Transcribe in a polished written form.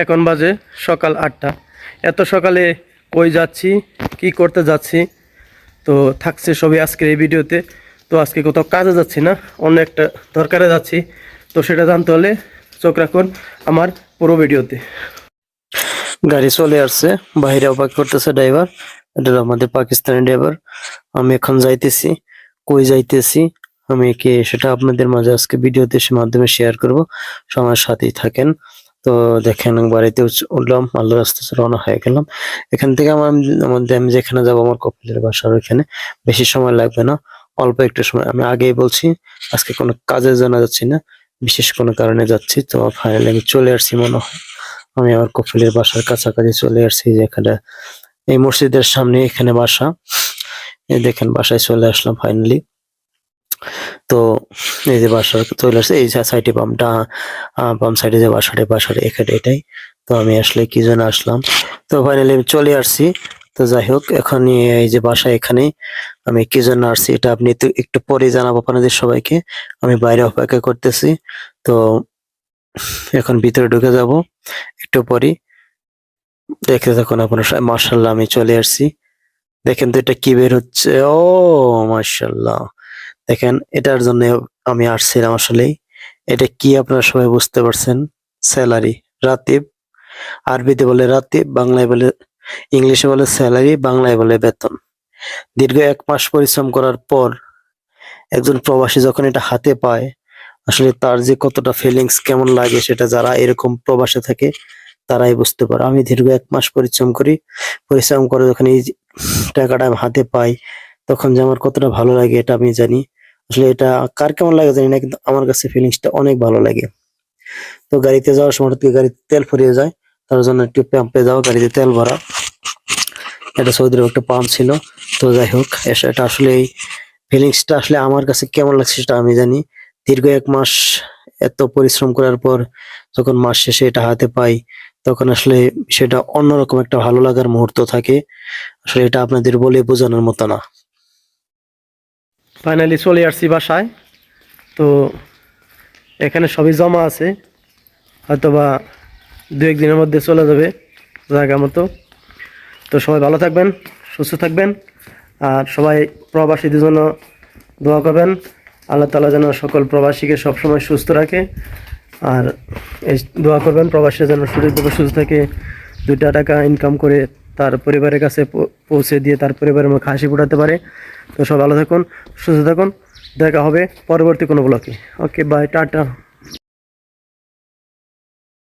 এখন বাজে সকাল 8টা। এত সকালে কই যাচ্ছি, কি করতে যাচ্ছি, তো থাকছে সবই আজকের এই ভিডিওতে। তো আজকে কোথাও কাজে যাচ্ছি না, অন্য একটা দরকারে যাচ্ছি। তো সেটা জানতে হলে চোখ রাখুন আমার পুরো ভিডিওতে। গাড়ি চলে আসছে, বাইরে অপেক্ষা করতেছে ড্রাইভার। এটা আমাদের পাকিস্তানি ড্রাইভার। আমি এখন যাইতেছি, কই যাইতেছি আমি কি সেটা আপনাদের মাঝে আজকে ভিডিওতে মাধ্যমে শেয়ার করব। সবার সাথেই থাকেন। তো দেখেন বাড়িতে উঠলাম, আল্লাহ রাস্তায় রওনা হয়ে গেলাম। এখান থেকে আমি যেখানে যাবো আমার কপিলের বাসার ওইখানে বেশি সময় লাগবে না, অল্প একটু সময়। আমি আগেই বলছি আজকে কোনো কাজের জন্য যাচ্ছি না, বিশেষ কোনো কারণে যাচ্ছি। তো ফাইনালি আমি চলে আসছি মনে হয়, আমি আমার কপিলের বাসার কাছাকাছি চলে আসছি। যেখানে এই মসজিদের সামনে এখানে বাসা। এই দেখেন বাসায় চলে আসলাম ফাইনালি। তো এই যে বাসার চলে আসছে, এই সাইডে বাম সাইডে যে বাসার এখানে এটাই। তো আমি আসলে কি জন্য আসলাম, তো ফাইনালি আমি চলে আসছি। তো যাই হোক, এখন এই যে বাসা এখানে আমি কি জন্য আসছি এটা আপনি একটু পরে জানাবো আপনাদের সবাইকে। আমি বাইরে অপেক্ষা করতেছি। তো এখন ভিতরে ঢুকে যাব একটু পরে। দেখতে থাকুন আপনারা। মার্শাল্লাহ আমি চলে আসছি। দেখেন তো এটা কি বের হচ্ছে, ও মার্শাল্লাহ। দেখেন এটার জন্য আমি আসছিলাম আসলেই। এটা কি আপনারা সবাই বুঝতে পারছেন? স্যালারি, রাতিব। আরবিতে বলে রাতিব, বাংলায় বলে, ইংলিশে বলে স্যালারি, বাংলায় বলে বেতন। দীর্ঘ 1 মাস পরিশ্রম করার পর একজন প্রবাসী যখন এটা হাতে পায়, আসলে তার যে কতটা ফিলিংস কেমন লাগে সেটা যারা এরকম প্রবাসে থাকে তারাই বুঝতে পারে। আমি দীর্ঘ 1 মাস পরিশ্রম করে যখন এই টাকাটা আমি হাতে পাই, তখন যে আমার কতটা ভালো লাগে এটা আমি জানি। আসলে এটা কার কেমন লাগে জানি না, কিন্তু আমার কাছে ফিলিংসটা অনেক ভালো লাগে। তো গাড়িতে যাওয়ার সময় হঠাৎ করে গাড়িতে তেল ফুরিয়ে যায়, তার জন্য একটু পাম্পে যাও, গাড়িতে তেল ভরা। এটা সৌদির একটা পাম্প ছিল। তো যাই হোক, এটা আসলে এই ফিলিংসটা আসলে আমার কাছে কেমন লাগছে সেটা আমি জানি। দীর্ঘ 1 মাস এত পরিশ্রম করার পর যখন মাস শেষে এটা হাতে পাই, তখন আসলে সেটা অন্যরকম একটা ভালো লাগার মুহূর্ত থাকে। আসলে এটা আপনাদের বলে বোঝানোর মতো না। ফাইনালি চলে আসছি বাসায়। তো এখানে সবই জমা আছে, হয়তোবা 2-1 দিনের মধ্যে চলে যাবে জায়গা মতো। তো সবাই ভালো থাকবেন, সুস্থ থাকবেন, আর সবাই প্রবাসীদের জন্য দোয়া করবেন। আল্লাহ তাআলা যেন সকল প্রবাসীকে সবসময় সুস্থ রাখে। আর এই দোয়া করবেন প্রবাসীরা যেন সঠিকভাবে সুস্থ থাকে, 2টা টাকা ইনকাম করে তার পরিবারের কাছে পৌঁছে দিয়ে তার পরিবারের মুখে হাসি ফোটাতে পারে। তো সব ভালো থাকুন, সুস্থ থাকুন। দেখা হবে পরবর্তী কোনো ব্লগে। ওকে, বাই, টাটা।